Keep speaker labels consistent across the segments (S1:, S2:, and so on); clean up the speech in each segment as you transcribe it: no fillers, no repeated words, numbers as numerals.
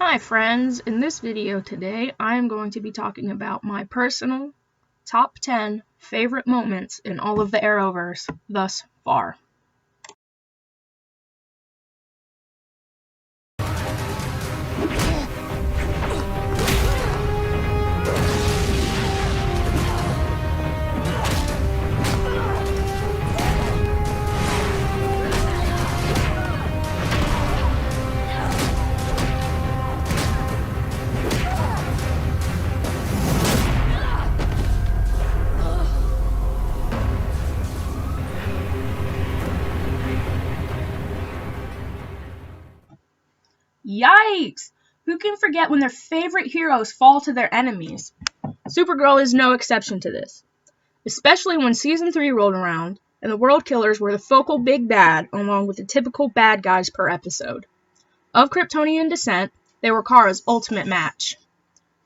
S1: Hi friends, in this video today I am going to be talking about my personal top 10 favorite moments in all of the Arrowverse thus far. Yikes! Who can forget when their favorite heroes fall to their enemies? Supergirl is no exception to this, especially when Season 3 rolled around and the World Killers were the focal big bad along with the typical bad guys per episode. Of Kryptonian descent, they were Kara's ultimate match.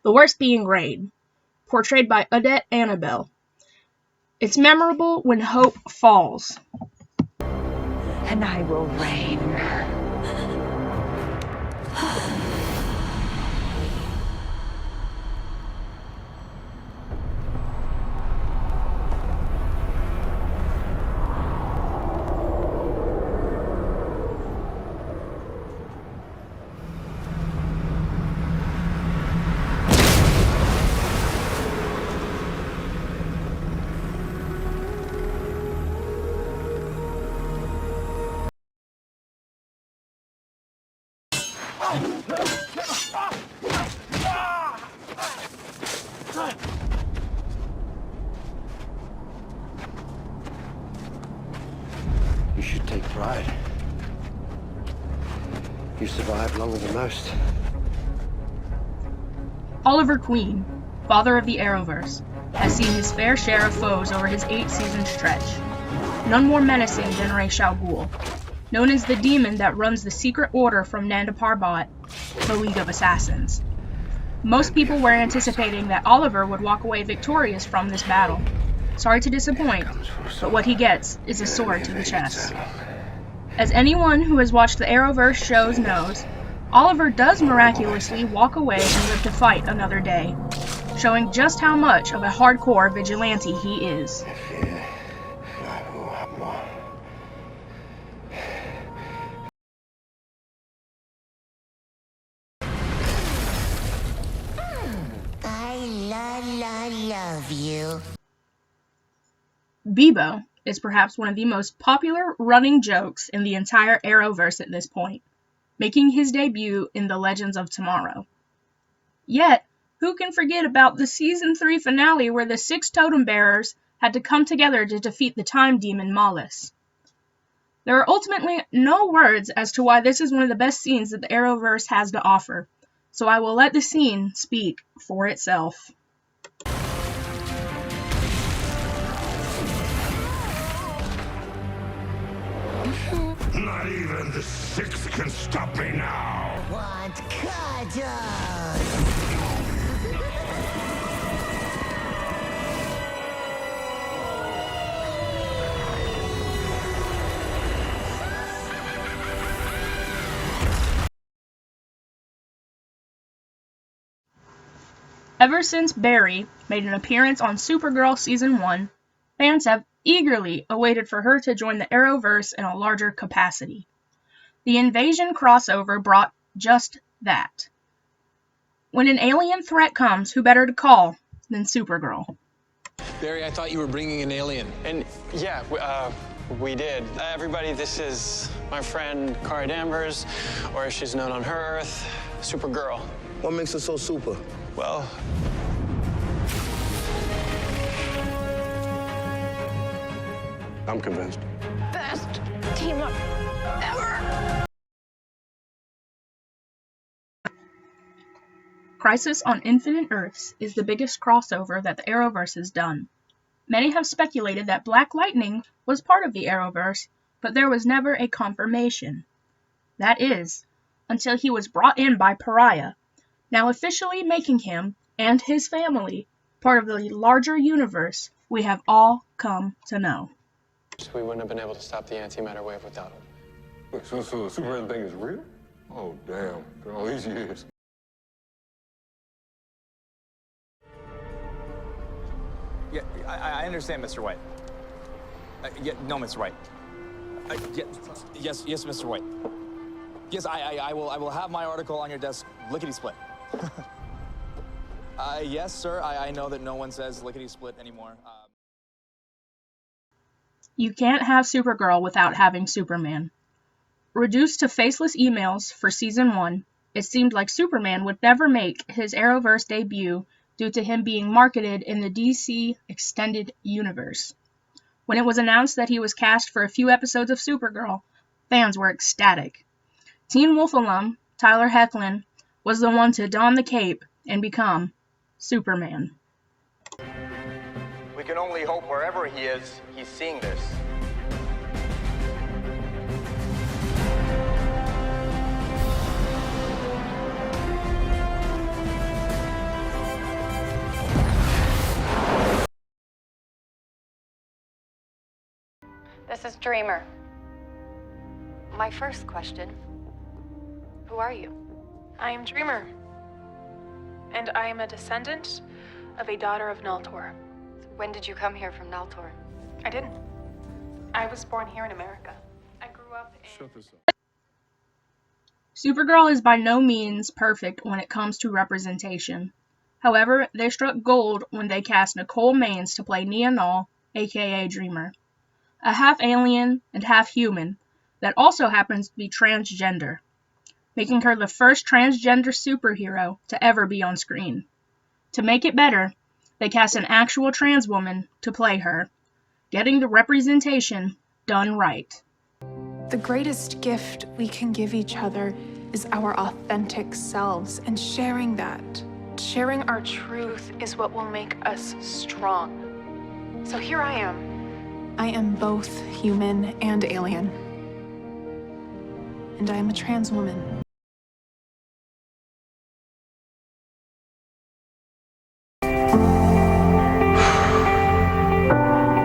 S1: The worst being Raid, portrayed by Odette Annabelle. It's memorable when hope falls.
S2: And I will reign.
S3: You should take pride. You survived longer than most.
S1: Oliver Queen, father of the Arrowverse, has seen his fair share of foes over his 8-season stretch. None more menacing than Ra's al Ghul, known as the demon that runs the secret order from Nanda Parbat, the League of Assassins. Most people were anticipating that Oliver would walk away victorious from this battle. Sorry to disappoint, but what he gets is a sword to the chest. As anyone who has watched the Arrowverse shows knows, Oliver does miraculously walk away and live to fight another day, showing just how much of a hardcore vigilante he is.
S4: I love you.
S1: Bebo is perhaps one of the most popular running jokes in the entire Arrowverse at this point, making his debut in the Legends of Tomorrow. Yet, who can forget about the Season 3 finale where the 6 totem bearers had to come together to defeat the time demon Mollis? There are ultimately no words as to why this is one of the best scenes that the Arrowverse has to offer, so I will let the scene speak for itself.
S5: Not even the 6 can stop me now!
S4: Want cuddles?
S1: Ever since Barry made an appearance on Supergirl Season 1, fans have eagerly awaited for her to join the Arrowverse in a larger capacity. The Invasion crossover brought just that. When an alien threat comes, who better to call than Supergirl?
S6: Barry, I thought you were bringing an alien.
S7: And yeah, we did. Everybody, this is my friend Kara Danvers, or as she's known on her Earth, Supergirl.
S3: What makes her so super?
S7: Well,
S3: I'm convinced.
S2: Best team up ever.
S1: Crisis on Infinite Earths is the biggest crossover that the Arrowverse has done. Many have speculated that Black Lightning was part of the Arrowverse, but there was never a confirmation. That is, until he was brought in by Pariah, now officially making him and his family part of the larger universe we have all come to know.
S7: we wouldn't have been able to stop the antimatter wave without him.
S5: So the Superman thing is real? Oh, damn. All these years.
S8: Yeah, I understand, Mr. White. Yeah, no, Mr. White. Yes, Mr. White. Yes, I will have my article on your desk, lickety-split. Yes, sir, I know that no one says lickety-split anymore.
S1: You can't have Supergirl without having Superman. Reduced to faceless emails for Season 1, it seemed like Superman would never make his Arrowverse debut due to him being marketed in the DC Extended Universe. When it was announced that he was cast for a few episodes of Supergirl, fans were ecstatic. Teen Wolf alum Tyler Hoechlin was the one to don the cape and become Superman.
S9: We can only hope wherever he is, he's seeing this.
S10: This is Dreamer. My first question, who are you?
S11: I am Dreamer, and I am a descendant of a daughter of Naltor.
S10: When did you come here from Naltor?
S11: I didn't. I was born here in America. I grew up in...
S5: Shut this up.
S1: Supergirl is by no means perfect when it comes to representation. However, they struck gold when they cast Nicole Maines to play Nia Null, aka Dreamer. A half-alien and half-human that also happens to be transgender, making her the first transgender superhero to ever be on screen. To make it better, they cast an actual trans woman to play her, getting the representation done right.
S11: The greatest gift we can give each other is our authentic selves, and sharing that, sharing our truth is what will make us strong. So here I am. I am both human and alien. And I am a trans woman.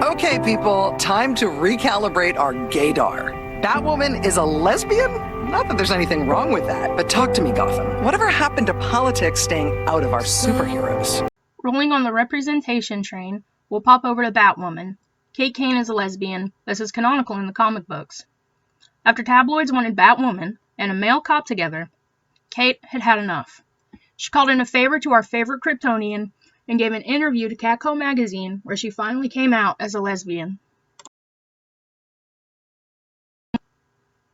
S12: Okay, people, time to recalibrate our gaydar. Batwoman is a lesbian? Not that there's anything wrong with that, but talk to me, Gotham. Whatever happened to politics staying out of our superheroes?
S1: Rolling on the representation train, we'll pop over to Batwoman. Kate Kane is a lesbian. This is canonical in the comic books. After tabloids wanted Batwoman and a male cop together, Kate had had enough. She called in a favor to our favorite Kryptonian and gave an interview to Catcall magazine where she finally came out as a lesbian.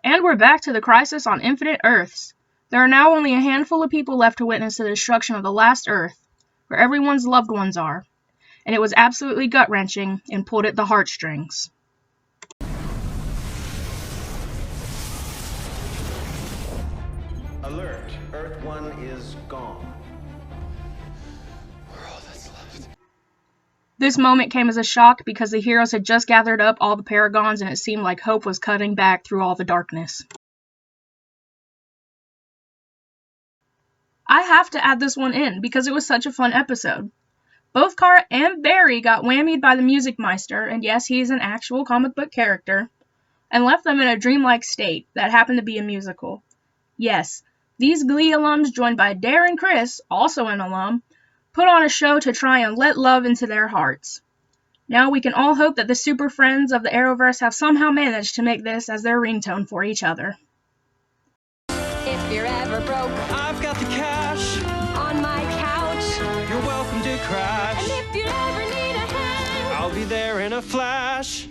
S1: And we're back to the crisis on Infinite Earths. There are now only a handful of people left to witness the destruction of the last Earth, where everyone's loved ones are. And it was absolutely gut-wrenching and pulled at the heartstrings.
S3: Alert. Earth 1 is gone.
S6: We're all that's left.
S1: This moment came as a shock because the heroes had just gathered up all the Paragons and it seemed like hope was cutting back through all the darkness. I have to add this one in because it was such a fun episode. Both Kara and Barry got whammied by the Music Meister, and yes, he's an actual comic book character, and left them in a dreamlike state that happened to be a musical. Yes, these Glee alums, joined by Dare and Chris, also an alum, put on a show to try and let love into their hearts. Now we can all hope that the super friends of the Arrowverse have somehow managed to make this as their ringtone for each other.
S2: If you're ever broke,
S7: I've got the cash.
S2: on my couch,
S7: You're welcome to crash.
S2: and if you ever need a hand,
S7: I'll be there in a flash.